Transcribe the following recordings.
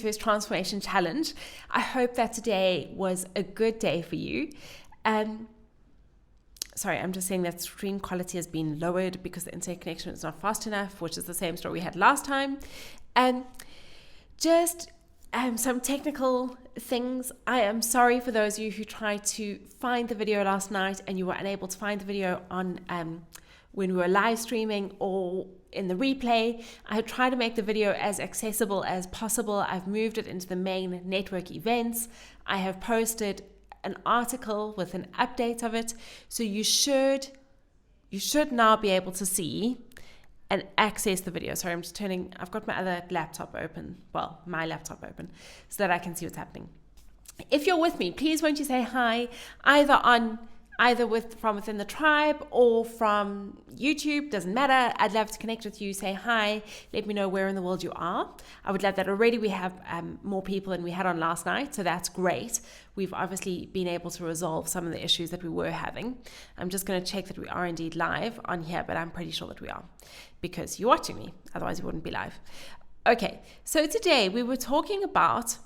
first transformation challenge. I hope that today was a good day for you. Sorry, I'm just saying that stream quality has been lowered because the internet connection is not fast enough, which is the same story we had last time. Just some technical things. I am sorry for those of you who tried to find the video last night and you were unable to find the video on when we were live streaming or in the replay. I tried to make the video as accessible as possible. I've moved it into the main network events. I have posted an article with an update of it, so you should now be able to see and access the video. Sorry, I've got my other laptop open, my laptop open, so that I can see what's happening. If you're with me, please won't you say hi, from within the tribe or from YouTube, doesn't matter. I'd love to connect with you, say hi, let me know where in the world you are. I would love that. Already we have more people than we had on last night, so that's great. We've obviously been able to resolve some of the issues that we were having. I'm just going to check that we are indeed live on here, but I'm pretty sure that we are because you're watching me, otherwise you wouldn't be live. Okay, so today we were talking about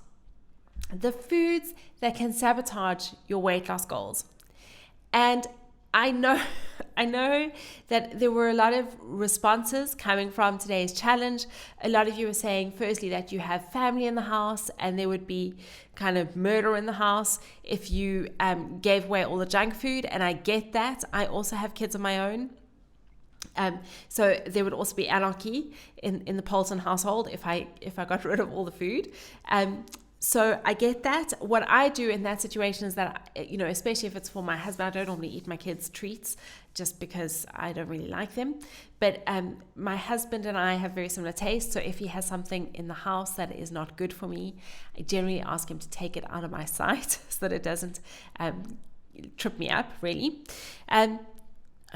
the foods that can sabotage your weight loss goals. And I know that there were a lot of responses coming from today's challenge. A lot of you were saying, firstly, that you have family in the house and there would be kind of murder in the house if you gave away all the junk food. And I get that. I also have kids of my own. So there would also be anarchy in the Polson household if I got rid of all the food. So I get that. What I do in that situation is that, especially if it's for my husband, I don't normally eat my kids' treats just because I don't really like them. But my husband and I have very similar tastes. So if he has something in the house that is not good for me, I generally ask him to take it out of my sight so that it doesn't trip me up, really. I'm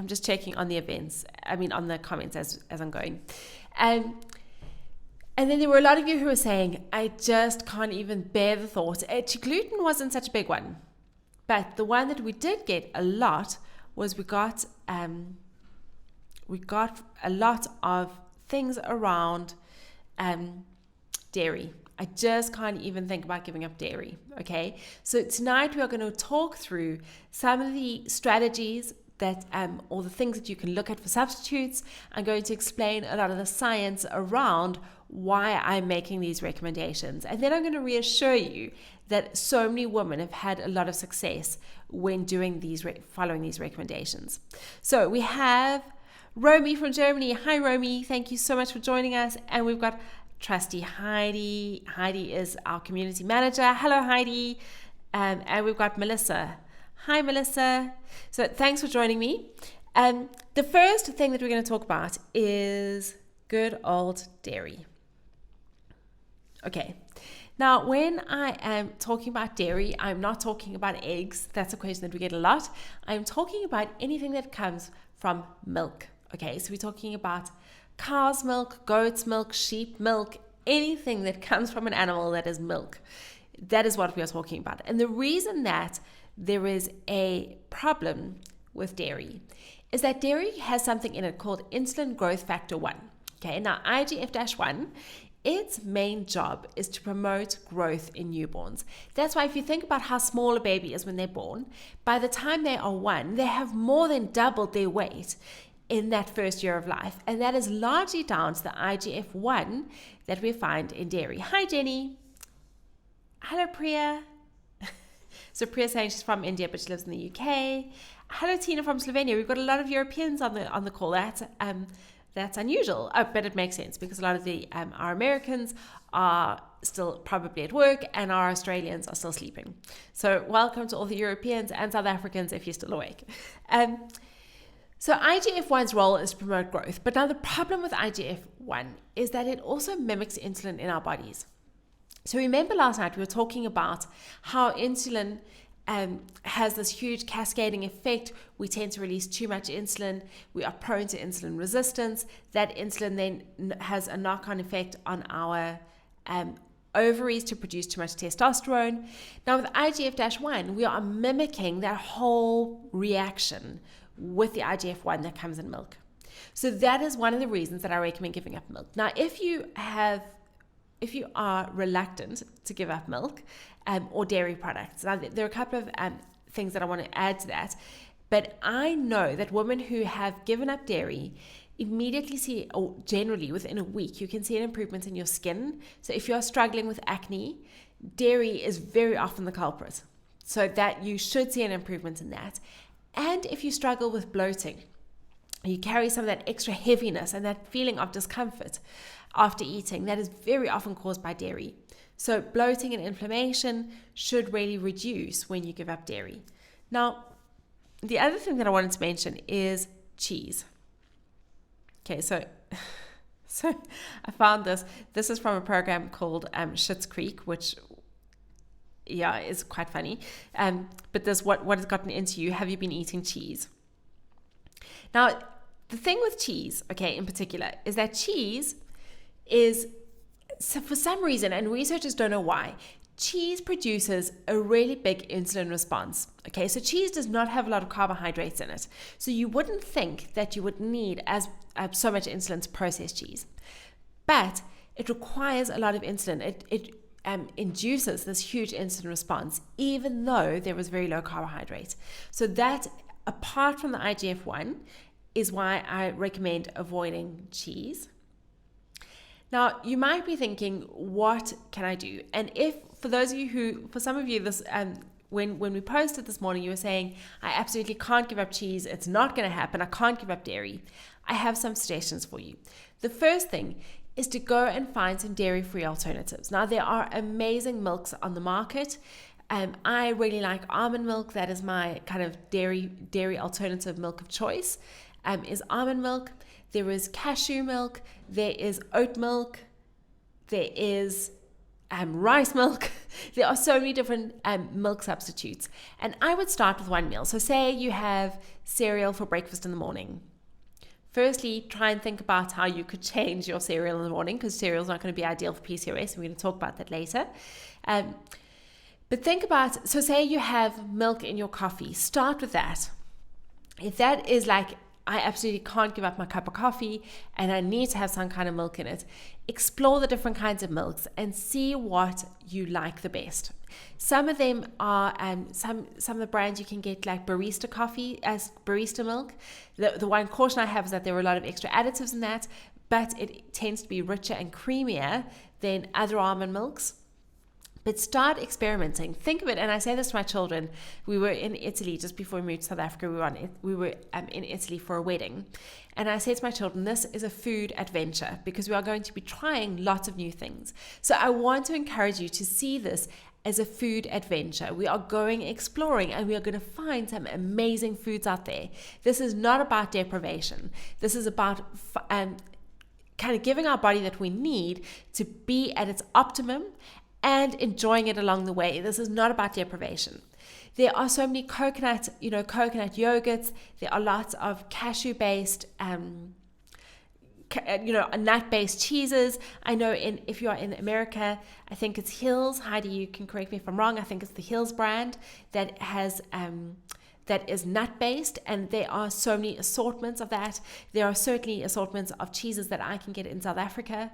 just checking on the on the comments as I'm going. And then there were a lot of you who were saying, I just can't even bear the thought. Gluten wasn't such a big one. But the one that we did get a lot was we got a lot of things around dairy. I just can't even think about giving up dairy. Okay. So tonight we are going to talk through some of the strategies that or the things that you can look at for substitutes. I'm going to explain a lot of the science around why I'm making these recommendations. And then I'm going to reassure you that so many women have had a lot of success when doing following these recommendations. So we have Romy from Germany. Hi, Romy. Thank you so much for joining us. And we've got trusty Heidi. Heidi is our community manager. Hello, Heidi. And we've got Melissa. Hi, Melissa. So thanks for joining me. The first thing that we're going to talk about is good old dairy. Okay. Now, when I am talking about dairy, I'm not talking about eggs. That's a question that we get a lot. I'm talking about anything that comes from milk. Okay. So we're talking about cow's milk, goat's milk, sheep milk, anything that comes from an animal that is milk. That is what we are talking about. And the reason that there is a problem with dairy is that dairy has something in it called insulin growth factor 1. Okay, now IGF-1, its main job is to promote growth in newborns. That's why if you think about how small a baby is when they're born, by the time they are 1, they have more than doubled their weight in that first year of life. And that is largely down to the IGF-1 that we find in dairy. Hi, Jenny. Hello, Priya. So Priya saying she's from India, but she lives in the UK. Hello, Tina from Slovenia. We've got a lot of Europeans on the call. That's unusual, but it makes sense because a lot of our Americans are still probably at work and our Australians are still sleeping. So welcome to all the Europeans and South Africans if you're still awake. So IGF-1's role is to promote growth. But now the problem with IGF-1 is that it also mimics insulin in our bodies. So remember last night we were talking about how insulin has this huge cascading effect. We tend to release too much insulin. We are prone to insulin resistance. That insulin then has a knock-on effect on our ovaries to produce too much testosterone. Now with IGF-1, we are mimicking that whole reaction with the IGF-1 that comes in milk. So that is one of the reasons that I recommend giving up milk. Now, if if you are reluctant to give up milk or dairy products. Now, there are a couple of things that I want to add to that, but I know that women who have given up dairy immediately see, or generally within a week, you can see an improvement in your skin. So if you're struggling with acne, dairy is very often the culprit. So that you should see an improvement in that. And if you struggle with bloating, you carry some of that extra heaviness and that feeling of discomfort after eating, that is very often caused by dairy. So bloating and inflammation should really reduce when you give up dairy. Now, the other thing that I wanted to mention is cheese. Okay, so I found this. This is from a program called Schitt's Creek, which is quite funny. But this, what has gotten into you? Have you been eating cheese? Now, the thing with cheese, okay, in particular, is that cheese is, so for some reason, and researchers don't know why, cheese produces a really big insulin response. Okay, so cheese does not have a lot of carbohydrates in it. So you wouldn't think that you would need so much insulin to process cheese. But it requires a lot of insulin. It induces this huge insulin response, even though there was very low carbohydrate. So that, apart from the IGF-1, is why I recommend avoiding cheese. Now, you might be thinking, what can I do? And for some of you, this when we posted this morning, you were saying, I absolutely can't give up cheese. It's not going to happen. I can't give up dairy. I have some suggestions for you. The first thing is to go and find some dairy-free alternatives. Now, there are amazing milks on the market. I really like almond milk. That is my kind of dairy alternative milk of choice, is almond milk. There is cashew milk. There is oat milk. There is rice milk. There are so many different milk substitutes. And I would start with one meal. So say you have cereal for breakfast in the morning. Firstly, try and think about how you could change your cereal in the morning, because cereal is not going to be ideal for PCOS. We're going to talk about that later. But think about, so say you have milk in your coffee. Start with that. If that is like, I absolutely can't give up my cup of coffee and I need to have some kind of milk in it, explore the different kinds of milks and see what you like the best. Some of them are, some of the brands you can get like barista coffee as barista milk. The one caution I have is that there are a lot of extra additives in that, but it tends to be richer and creamier than other almond milks. But start experimenting. Think of it, and I say this to my children. We were in Italy just before we moved to South Africa. We were in Italy for a wedding. And I said to my children, this is a food adventure because we are going to be trying lots of new things. So I want to encourage you to see this as a food adventure. We are going exploring and we are going to find some amazing foods out there. This is not about deprivation. This is about kind of giving our body that we need to be at its optimum and enjoying it along the way. This is not about deprivation. There are so many coconut yogurts. There are lots of cashew-based, nut-based cheeses. I know if you are in America, I think it's Hills. Heidi, you can correct me if I'm wrong. I think it's the Hills brand that has that is nut-based, and there are so many assortments of that. There are certainly assortments of cheeses that I can get in South Africa.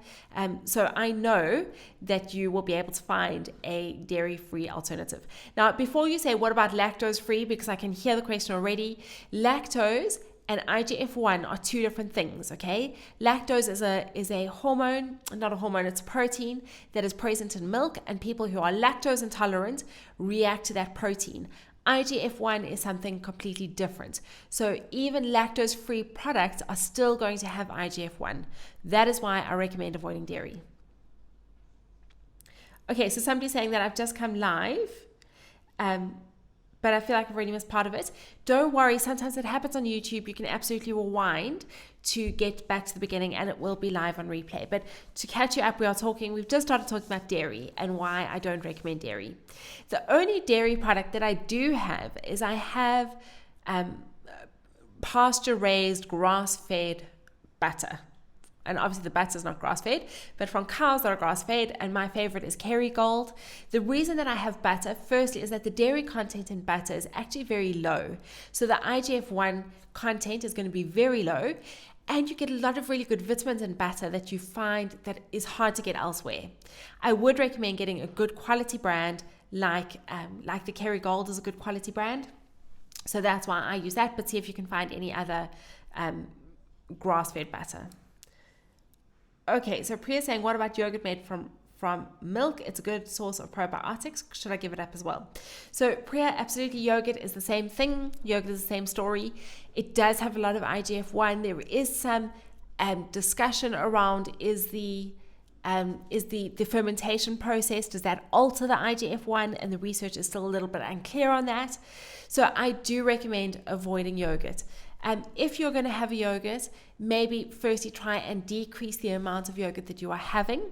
So I know that you will be able to find a dairy-free alternative. Now, before you say, what about lactose-free? Because I can hear the question already. Lactose and IGF-1 are two different things, okay? Lactose is a hormone, not a hormone, it's a protein that is present in milk, and people who are lactose intolerant react to that protein. IGF-1 is something completely different. So even lactose-free products are still going to have IGF-1. That is why I recommend avoiding dairy. Okay, so somebody's saying that I've just come live, but I feel like I've already missed part of it. Don't worry, sometimes it happens on YouTube. You can absolutely rewind to get back to the beginning and it will be live on replay. But to catch you up, we've just started talking about dairy and why I don't recommend dairy. The only dairy product that I do have is I have pasture-raised, grass-fed butter. And obviously the butter is not grass-fed, but from cows that are grass-fed, and my favorite is Kerrygold. The reason that I have butter, firstly, is that the dairy content in butter is actually very low. So the IGF-1 content is going to be very low, and you get a lot of really good vitamins and butter that you find that is hard to get elsewhere. I would recommend getting a good quality brand like the Kerrygold is a good quality brand. So that's why I use that, but see if you can find any other grass-fed butter. Okay, so Priya's saying, what about yogurt made from milk? It's a good source of probiotics. Should I give it up as well? So Priya, absolutely, yogurt is the same thing. Yogurt is the same story. It does have a lot of IGF-1. There is some discussion around is the fermentation process, does that alter the IGF-1? And the research is still a little bit unclear on that. So I do recommend avoiding yogurt. If you're going to have a yogurt, maybe firstly try and decrease the amount of yogurt that you are having.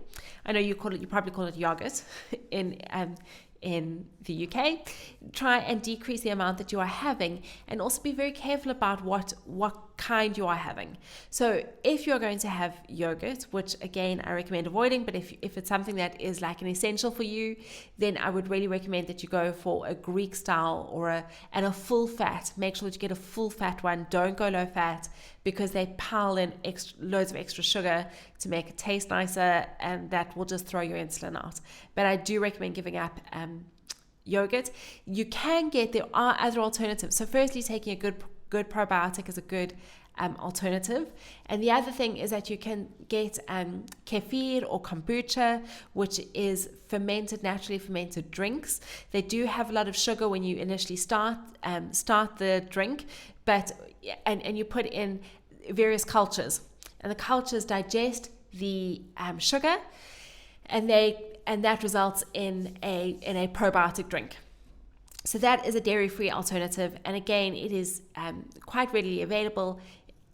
I know you probably call it yogurt in the UK. Try and decrease the amount that you are having, and also be very careful about what kind you are having. So if you're going to have yogurt, which again I recommend avoiding, but if it's something that is like an essential for you, then I would really recommend that you go for a Greek style or a full fat. Make sure that you get a full fat one. Don't go low fat, because they pile in loads of extra sugar to make it taste nicer, and that will just throw your insulin out. But I do recommend giving up yogurt. There are other alternatives. So firstly, taking a good probiotic is a good alternative. And the other thing is that you can get kefir or kombucha, which is naturally fermented drinks. They do have a lot of sugar when you initially start the drink, but you put in various cultures, and the cultures digest the sugar, and that results in a probiotic drink. So that is a dairy-free alternative, and again, it is quite readily available.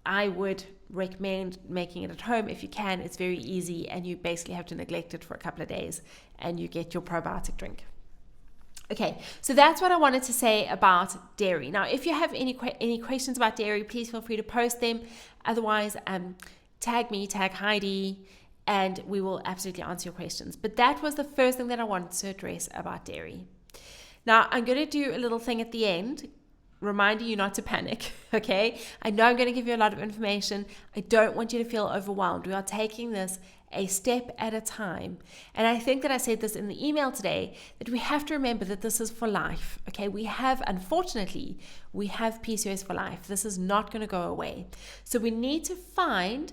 I would recommend making it at home if you can. It's very easy, and you basically have to neglect it for a couple of days, and you get your probiotic drink. Okay, so that's what I wanted to say about dairy. Now, if you have any questions about dairy, please feel free to post them. Otherwise, tag me, tag Heidi, and we will absolutely answer your questions. But that was the first thing that I wanted to address about dairy. Now, I'm going to do a little thing at the end, reminding you not to panic, okay? I know I'm going to give you a lot of information. I don't want you to feel overwhelmed. We are taking this a step at a time. And I think that I said this in the email today, that we have to remember that this is for life, okay? Unfortunately, we have PCOS for life. This is not going to go away. So we need to find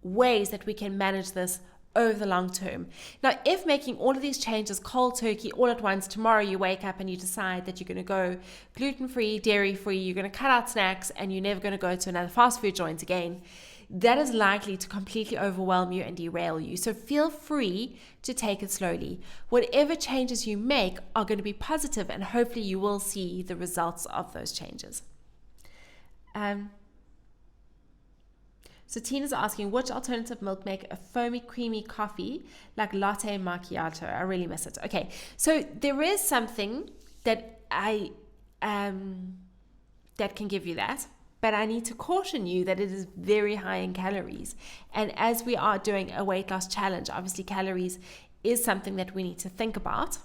ways that we can manage this over the long term. Now, if making all of these changes cold turkey all at once, tomorrow you wake up and you decide that you're going to go gluten-free, dairy-free, you're going to cut out snacks, and you're never going to go to another fast food joint again, that is likely to completely overwhelm you and derail you. So feel free to take it slowly. Whatever changes you make are going to be positive, and hopefully you will see the results of those changes. So Tina's asking, which alternative milk make a foamy, creamy coffee like latte macchiato? I really miss it. Okay, so there is something that that can give you that, but I need to caution you that it is very high in calories. And as we are doing a weight loss challenge, obviously calories is something that we need to think about.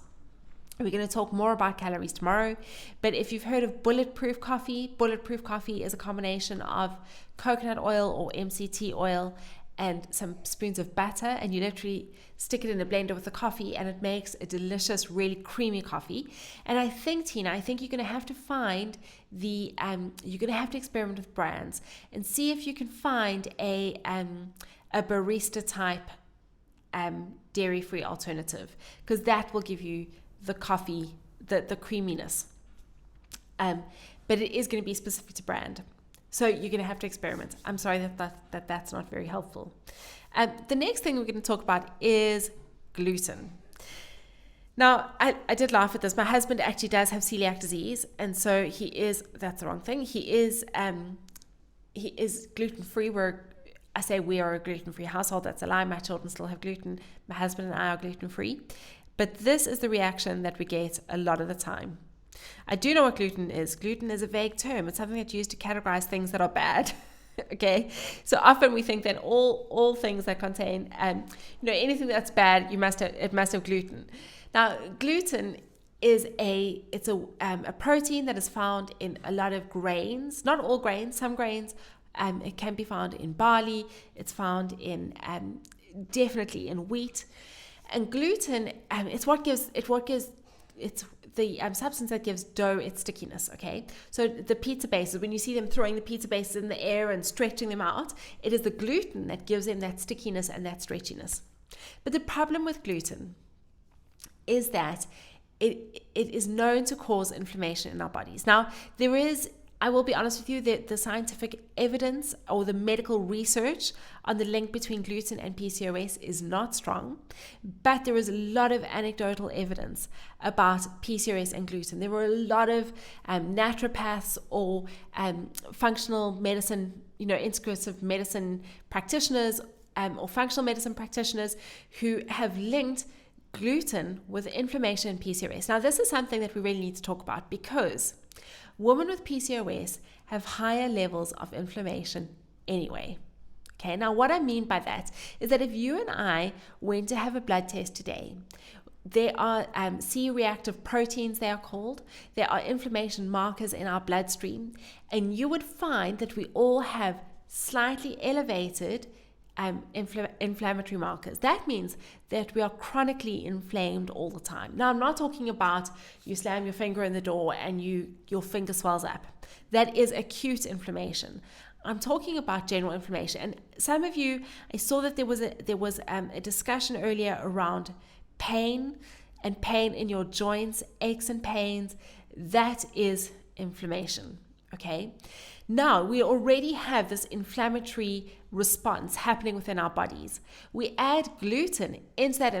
We're going to talk more about calories tomorrow. But if you've heard of bulletproof coffee is a combination of coconut oil or MCT oil and some spoons of butter, and you literally stick it in a blender with the coffee, and it makes a delicious, really creamy coffee. And I think, Tina, you're going to have to find you're going to have to experiment with brands and see if you can find a barista type dairy-free alternative, because that will give you the coffee, the creaminess. But it is going to be specific to brand. So you're going to have to experiment. I'm sorry that's not very helpful. The next thing we're going to talk about is gluten. Now, I did laugh at this. My husband actually does have celiac disease, and so that's the wrong thing. He is gluten-free. We are a gluten-free household. That's a lie. My children still have gluten. My husband and I are gluten-free. But this is the reaction that we get a lot of the time. I do know what gluten is. Gluten is a vague term. It's something that's used to categorize things that are bad. Okay, so often we think that all things that contain anything that's bad, it must have gluten. Now, gluten it's a protein that is found in a lot of grains, not all grains, some grains. It can be found in barley. It's found in definitely in wheat, and gluten. It's the substance that gives dough its stickiness. Okay, so the pizza bases, when you see them throwing the pizza bases in the air and stretching them out, it is the gluten that gives them that stickiness and that stretchiness. But the problem with gluten is that it is known to cause inflammation in our bodies. Now, I will be honest with you, the scientific evidence or the medical research on the link between gluten and PCOS is not strong, but there is a lot of anecdotal evidence about PCOS and gluten. There were a lot of naturopaths or functional medicine, integrative medicine practitioners or functional medicine practitioners who have linked gluten with inflammation and PCOS. Now, this is something that we really need to talk about because women with PCOS have higher levels of inflammation anyway. Okay, now what I mean by that is that if you and I went to have a blood test today, there are C-reactive proteins, they are called. There are inflammation markers in our bloodstream, and you would find that we all have slightly elevated inflammatory markers. That means that we are chronically inflamed all the time. Now, I'm not talking about you slam your finger in the door and your finger swells up. That is acute inflammation. I'm talking about general inflammation. And some of you, I saw that there was a discussion earlier around pain and pain in your joints, aches and pains. That is inflammation. Okay. Now, we already have this inflammatory response happening within our bodies. We add gluten into that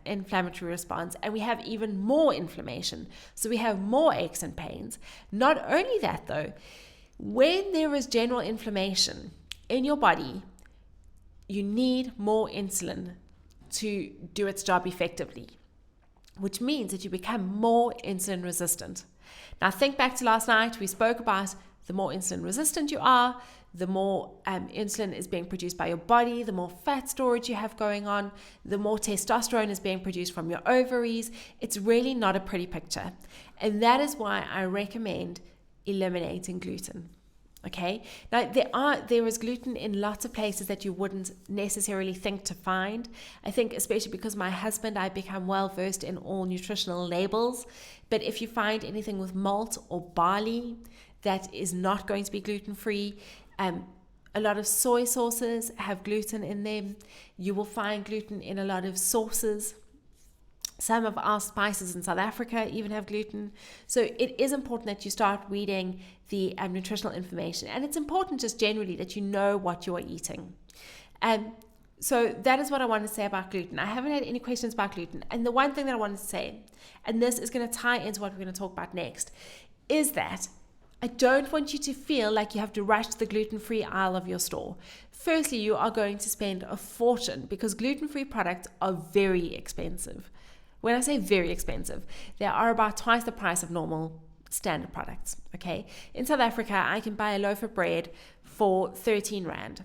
inflammatory response, and we have even more inflammation. So we have more aches and pains. Not only that, though, when there is general inflammation in your body, you need more insulin to do its job effectively, which means that you become more insulin resistant. Now, think back to last night. We spoke about the more insulin resistant you are, the more insulin is being produced by your body, the more fat storage you have going on, the more testosterone is being produced from your ovaries. It's really not a pretty picture. And that is why I recommend eliminating gluten. Okay. Now, there is gluten in lots of places that you wouldn't necessarily think to find. I think especially because my husband, I become well versed in all nutritional labels. But if you find anything with malt or barley, that is not going to be gluten-free. A lot of soy sauces have gluten in them. You will find gluten in a lot of sauces. Some of our spices in South Africa even have gluten. So it is important that you start reading the nutritional information. And it's important just generally that you know what you are eating. So that is what I want to say about gluten. I haven't had any questions about gluten. And the one thing that I wanted to say, and this is going to tie into what we're going to talk about next, is that I don't want you to feel like you have to rush to the gluten-free aisle of your store. Firstly, you are going to spend a fortune because gluten-free products are very expensive. When I say very expensive, they are about twice the price of normal standard products. Okay. In South Africa, I can buy a loaf of bread for 13 Rand.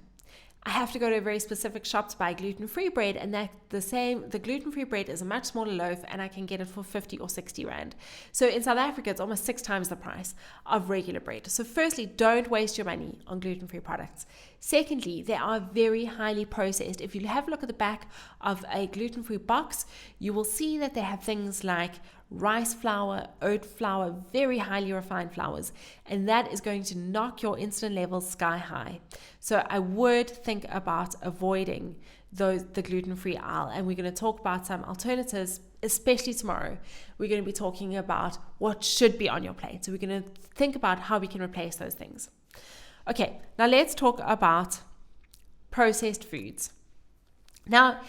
I have to go to a very specific shop to buy gluten-free bread, and the gluten-free bread is a much smaller loaf, and I can get it for 50 or 60 Rand. So in South Africa, it's almost 6 times the price of regular bread. So firstly, don't waste your money on gluten-free products. Secondly, they are very highly processed. If you have a look at the back of a gluten-free box, you will see that they have things like rice flour, oat flour, very highly refined flours, and that is going to knock your insulin levels sky high. So I would think about avoiding the gluten-free aisle, and we're going to talk about some alternatives, especially tomorrow. We're going to be talking about what should be on your plate. So we're going to think about how we can replace those things. Okay, now let's talk about processed foods. Now,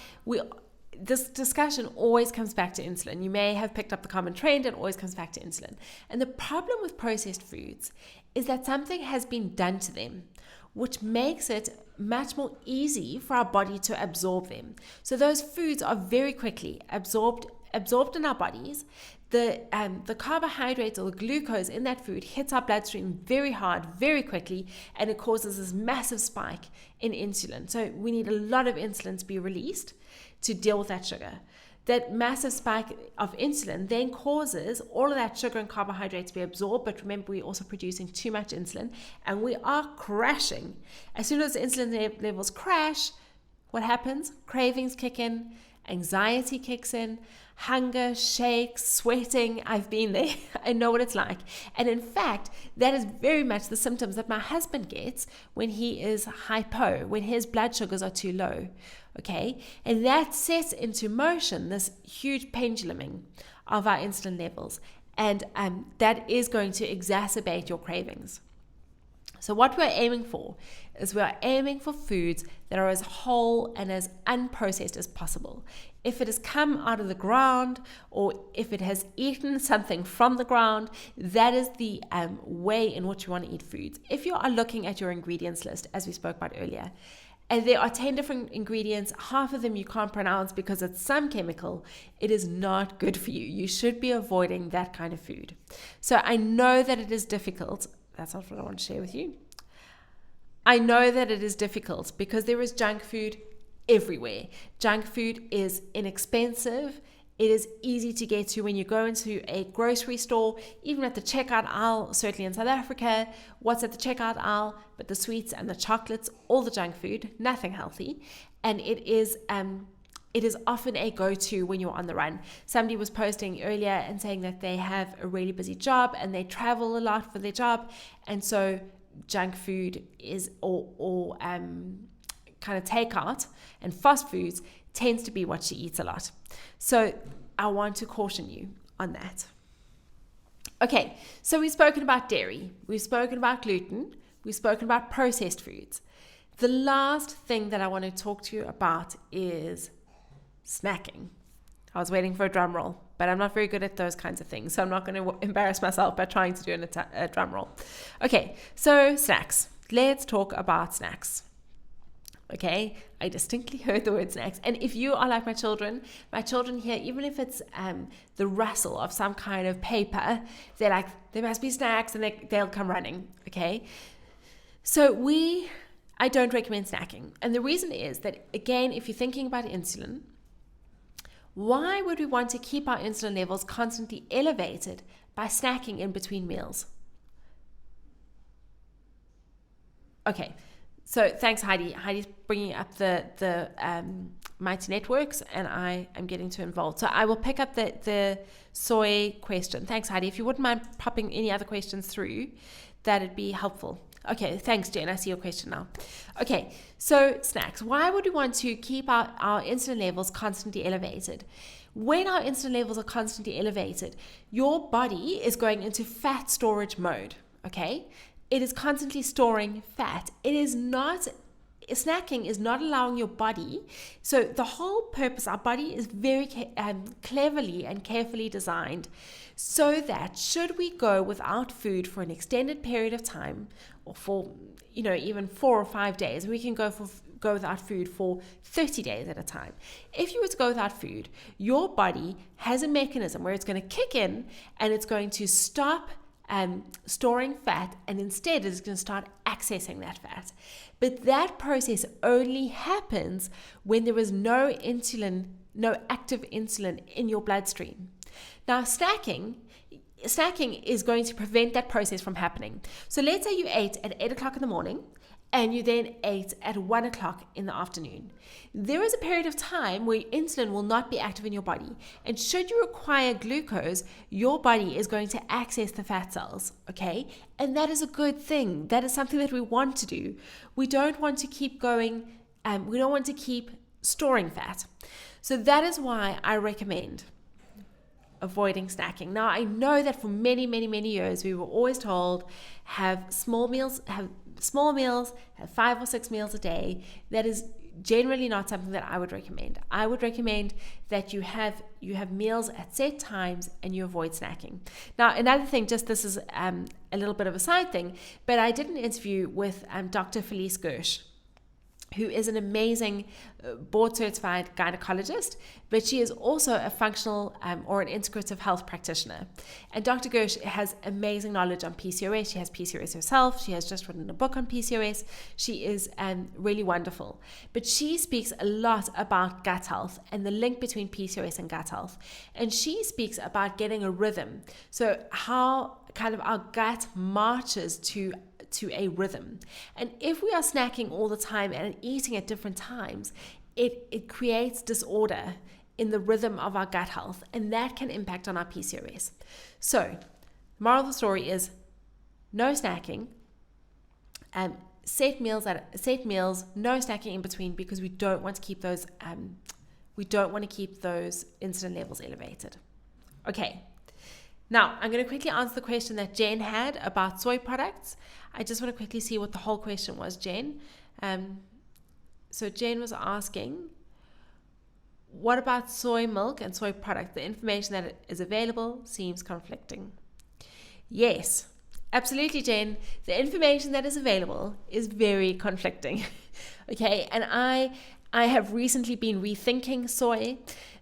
this discussion always comes back to insulin. You may have picked up the common trend, it always comes back to insulin. And the problem with processed foods is that something has been done to them, which makes it much more easy for our body to absorb them. So those foods are very quickly absorbed in our bodies. The carbohydrates or the glucose in that food hits our bloodstream very hard, very quickly, and it causes this massive spike in insulin. So we need a lot of insulin to be released to deal with that sugar. that massive spike of insulin then causes all of that sugar and carbohydrate to be absorbed. But remember, we're also producing too much insulin and we are crashing. As soon as insulin levels crash, what happens? Cravings kick in, anxiety kicks in, hunger, shakes, sweating. I've been there. I know what it's like. And in fact, that is very much the symptoms that my husband gets when he is hypo, when his blood sugars are too low. Okay? And that sets into motion this huge penduluming of our insulin levels. And that is going to exacerbate your cravings. So what we're aiming for is we're aiming for foods that are as whole and as unprocessed as possible. If it has come out of the ground or if it has eaten something from the ground, that is the way in which you want to eat foods. If you are looking at your ingredients list, as we spoke about earlier, and there are 10 different ingredients, half of them you can't pronounce because it's some chemical, it is not good for you. You should be avoiding that kind of food. So I know that it is difficult. That's not what I want to share with you. I know that it is difficult because there is junk food everywhere. Junk food is inexpensive. It is easy to get to when you go into a grocery store, even at the checkout aisle, certainly in South Africa. What's at the checkout aisle? But the sweets and the chocolates, all the junk food, nothing healthy. And it is often a go-to when you're on the run. Somebody was posting earlier and saying that they have a really busy job and they travel a lot for their job. And so junk food is, or kind of takeout and fast foods tends to be what she eats a lot. So I want to caution you on that. Okay, so we've spoken about dairy, we've spoken about gluten, we've spoken about processed foods. The last thing that I want to talk to you about is snacking. I was waiting for a drum roll, but I'm not very good at those kinds of things, so I'm not going to embarrass myself by trying to do a drum roll. Okay, so snacks. Let's talk about snacks. Okay, I distinctly heard the word snacks. And if you are like my children here, even if it's the rustle of some kind of paper, they're like, there must be snacks, and they'll come running. Okay, so I don't recommend snacking. And the reason is that, again, if you're thinking about insulin, why would we want to keep our insulin levels constantly elevated by snacking in between meals? Okay, so thanks, Heidi. Heidi's bringing up the Mighty Networks, and I am getting too involved. So I will pick up the soy question. Thanks, Heidi. If you wouldn't mind popping any other questions through, that'd be helpful. Okay, thanks, Jen. I see your question now. Okay, so snacks. Why would we want to keep our insulin levels constantly elevated? When our insulin levels are constantly elevated, your body is going into fat storage mode, okay? It is constantly storing fat. Snacking is not allowing your body. So the whole purpose, our body is very cleverly and carefully designed so that should we go without food for an extended period of time, or for even 4 or 5 days, we can go without food for 30 days at a time. If you were to go without food, your body has a mechanism where it's going to kick in and it's going to stop storing fat, and instead it's going to start accessing that fat. But that process only happens when there is no active insulin in your bloodstream. Now, snacking is going to prevent that process from happening. So let's say you ate at 8 o'clock in the morning and you then ate at 1 o'clock in the afternoon. There is a period of time where insulin will not be active in your body. And should you require glucose, your body is going to access the fat cells, okay? And that is a good thing. That is something that we want to do. We don't want to keep going, we don't want to keep storing fat. So that is why I recommend avoiding snacking. Now, I know that for many, many, many years, we were always told, have small meals, have 5 or 6 meals a day. That is generally not something that I would recommend. I would recommend that you have meals at set times and you avoid snacking. Now, another thing, just this is a little bit of a side thing, but I did an interview with Dr. Felice Gersh, who is an amazing board certified gynecologist, but she is also a functional or an integrative health practitioner. And Dr. Gersh has amazing knowledge on PCOS. She has PCOS herself. She has just written a book on PCOS. She is really wonderful. But she speaks a lot about gut health and the link between PCOS and gut health. And she speaks about getting a rhythm. So how kind of our gut marches to a rhythm. And if we are snacking all the time and eating at different times, it creates disorder in the rhythm of our gut health, and that can impact on our PCOS. So, moral of the story is no snacking, set meals, no snacking in between, because we don't want to keep those insulin levels elevated. Okay. Now, I'm going to quickly answer the question that Jen had about soy products. I just want to quickly see what the whole question was, Jen. So Jen was asking, what about soy milk and soy products? The information that is available seems conflicting. Yes, absolutely, Jen. The information that is available is very conflicting. Okay, and I have recently been rethinking soy,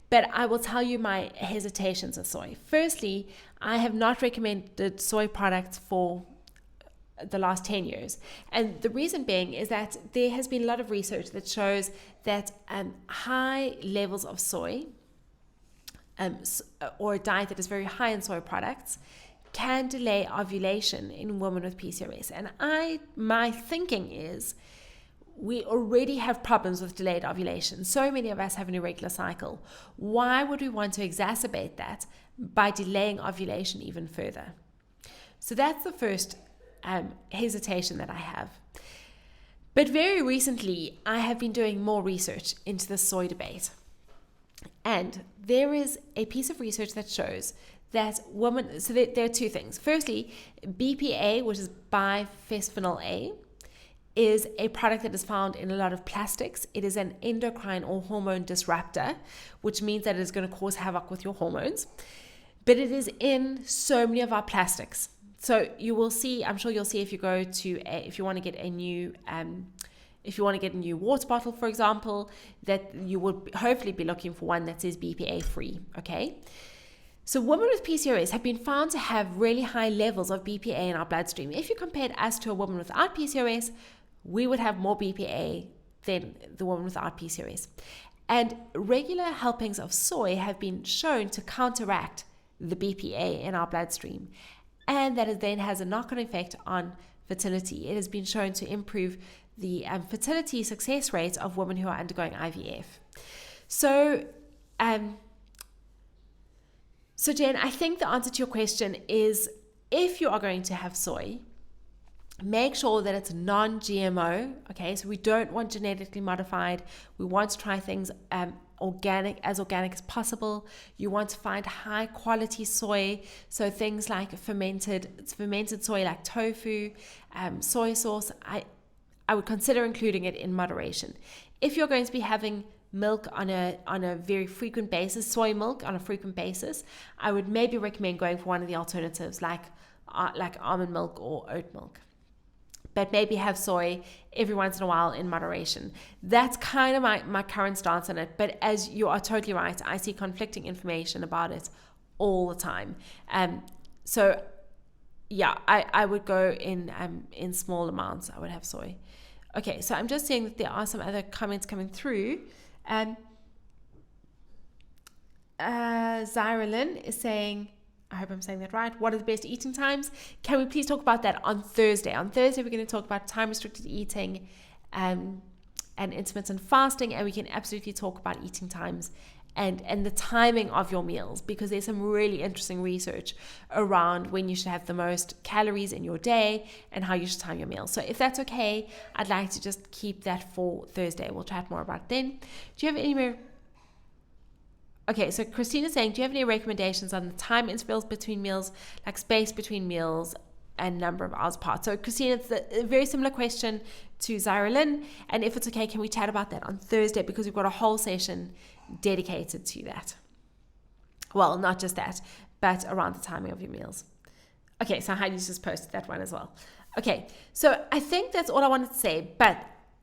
but I will tell you my hesitations of soy. Firstly, I have not recommended soy products for the last 10 years. And the reason being is that there has been a lot of research that shows that high levels of soy or a diet that is very high in soy products can delay ovulation in women with PCOS. And my thinking is, we already have problems with delayed ovulation. So many of us have an irregular cycle. Why would we want to exacerbate that by delaying ovulation even further? So that's the first hesitation that I have. But very recently, I have been doing more research into the soy debate. And there is a piece of research that shows that women, so there are two things. Firstly, BPA, which is biphosphonates A, is a product that is found in a lot of plastics. It is an endocrine or hormone disruptor, which means that it is going to cause havoc with your hormones. But it is in so many of our plastics. So you will see, I'm sure you'll see if you go to, if you want to get a new water bottle, for example, that you would hopefully be looking for one that says BPA free, okay? So women with PCOS have been found to have really high levels of BPA in our bloodstream. If you compared us to a woman without PCOS, we would have more BPA than the woman without PCOS. And regular helpings of soy have been shown to counteract the BPA in our bloodstream. And that then has a knock-on effect on fertility. It has been shown to improve the fertility success rates of women who are undergoing IVF. So Jen, I think the answer to your question is, if you are going to have soy, make sure that it's non-GMO, okay? So we don't want genetically modified. We want to try things organic as possible. You want to find high quality soy, so things like fermented soy like tofu, soy sauce. I would consider including it in moderation. If you're going to be having milk on a very frequent basis, soy milk on a frequent basis, I would maybe recommend going for one of the alternatives like almond milk or oat milk. But maybe have soy every once in a while in moderation. That's kind of my current stance on it. But as you are totally right, I see conflicting information about it all the time. So yeah, I would go in small amounts. I would have soy. Okay, so I'm just saying that there are some other comments coming through. Zyralyn is saying, I hope I'm saying that right, what are the best eating times? Can we please talk about that on Thursday? On Thursday, we're going to talk about time-restricted eating and intermittent fasting, and we can absolutely talk about eating times and the timing of your meals, because there's some really interesting research around when you should have the most calories in your day and how you should time your meals. So if that's okay, I'd like to just keep that for Thursday. We'll chat more about it then. Do you have any more? Okay, so Christina's saying, do you have any recommendations on the time intervals between meals, like space between meals and number of hours apart? So Christina, it's a very similar question to Zyralyn, and if it's okay, can we chat about that on Thursday, because we've got a whole session dedicated to that. Well, not just that, but around the timing of your meals. Okay, so Heidi's just posted that one as well. Okay, so I think that's all I wanted to say, but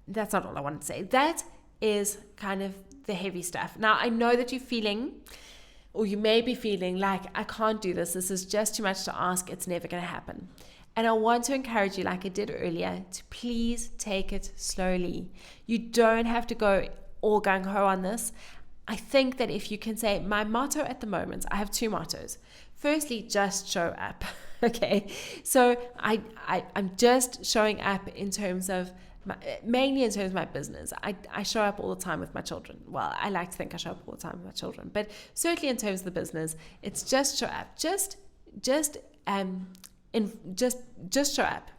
that's not all I wanted to say. That is kind of the heavy stuff. Now, I know that you're feeling, or you may be feeling like, I can't do this. This is just too much to ask. It's never going to happen. And I want to encourage you, like I did earlier, to please take it slowly. You don't have to go all gung-ho on this. I think that if you can say, my motto at the moment, I have two mottos. Firstly, just show up. Okay, so I'm just showing up in terms of, mainly in terms of my business. I show up all the time with my children. Well, I like to think I show up all the time with my children, but certainly in terms of the business, it's just show up. Just show up.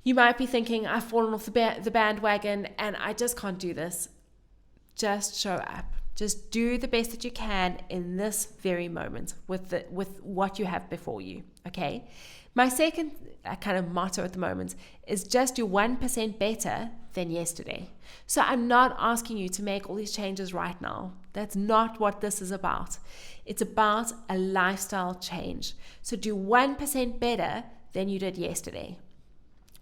You might be thinking, I've fallen off the bandwagon and I just can't do this. Just show up. Just do the best that you can in this very moment with what you have before you, okay? My second kind of motto at the moment is just do 1% better than yesterday. So I'm not asking you to make all these changes right now. That's not what this is about. It's about a lifestyle change. So do 1% better than you did yesterday.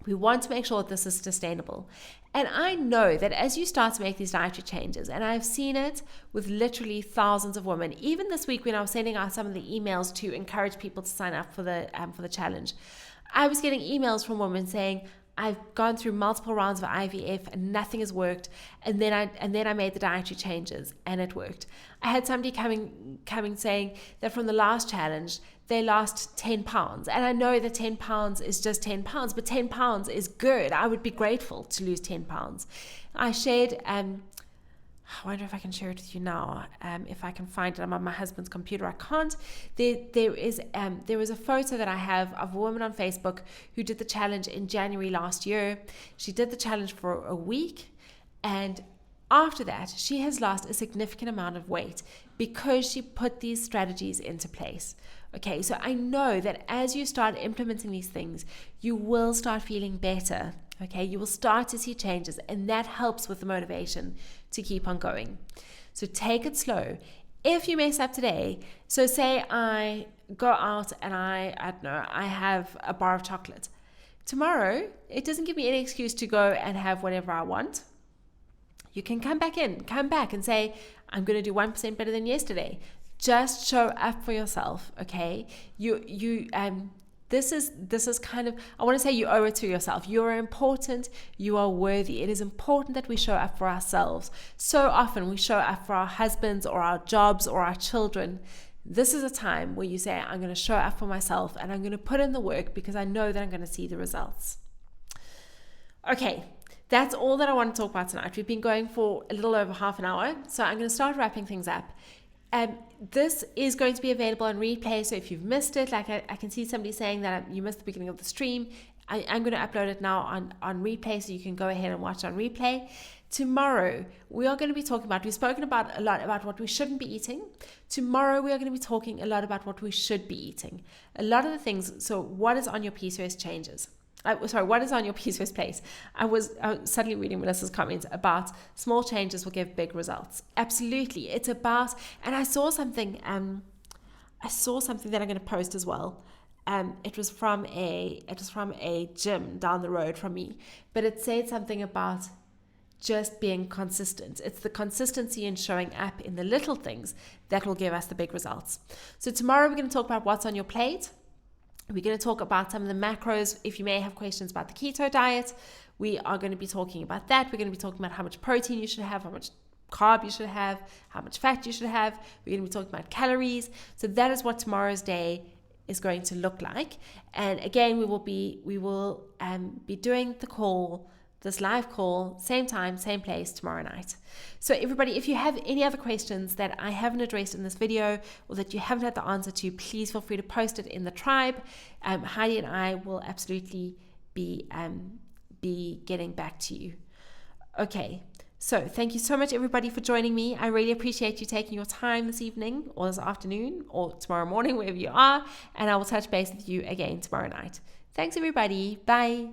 We want to make sure that this is sustainable. And I know that as you start to make these dietary changes, and I've seen it with literally thousands of women, even this week when I was sending out some of the emails to encourage people to sign up for the challenge, I was getting emails from women saying, I've gone through multiple rounds of IVF and nothing has worked, and then I made the dietary changes and it worked. I had somebody coming saying that from the last challenge they lost 10 pounds, and I know that 10 pounds is just 10 pounds, but 10 pounds is good. I would be grateful to lose 10 pounds. I shared I wonder if I can share it with you now. If I can find it, I'm on my husband's computer. I can't. There is a photo that I have of a woman on Facebook who did the challenge in January last year. She did the challenge for a week, and after that, she has lost a significant amount of weight because she put these strategies into place. Okay, so I know that as you start implementing these things, you will start feeling better. Okay, you will start to see changes, and that helps with the motivation to keep on going. So take it slow. If you mess up today, so say I go out and I have a bar of chocolate. Tomorrow, it doesn't give me any excuse to go and have whatever I want. You can come back and say, I'm going to do 1% better than yesterday. Just show up for yourself, okay? This is kind of, I want to say you owe it to yourself. You are important. You are worthy. It is important that we show up for ourselves. So often we show up for our husbands or our jobs or our children. This is a time where you say, I'm going to show up for myself and I'm going to put in the work because I know that I'm going to see the results. Okay, that's all that I want to talk about tonight. We've been going for a little over half an hour, so I'm going to start wrapping things up. This is going to be available on replay, so if you've missed it, like I can see somebody saying that you missed the beginning of the stream, I'm going to upload it now on replay, so you can go ahead and watch on replay. Tomorrow, we are going to be talking about, we've spoken about a lot about what we shouldn't be eating. Tomorrow, we are going to be talking a lot about what we should be eating. A lot of the things, so what is on your PCOS changes? What is on your PCOS place? I was suddenly reading Melissa's comments about small changes will give big results. Absolutely. It's about, and I saw something that I'm going to post as well. It was from a gym down the road from me, but it said something about just being consistent. It's the consistency in showing up in the little things that will give us the big results. So tomorrow we're going to talk about what's on your plate. We're going to talk about some of the macros. If you may have questions about the keto diet, we are going to be talking about that. We're going to be talking about how much protein you should have, how much carb you should have, how much fat you should have. We're going to be talking about calories. So that is what tomorrow's day is going to look like. And again, we will be doing the call, this live call, same time, same place tomorrow night. So everybody, if you have any other questions that I haven't addressed in this video or that you haven't had the answer to, please feel free to post it in the tribe. Heidi and I will absolutely be getting back to you. Okay, so thank you so much everybody for joining me. I really appreciate you taking your time this evening or this afternoon or tomorrow morning, wherever you are, and I will touch base with you again tomorrow night. Thanks everybody. Bye.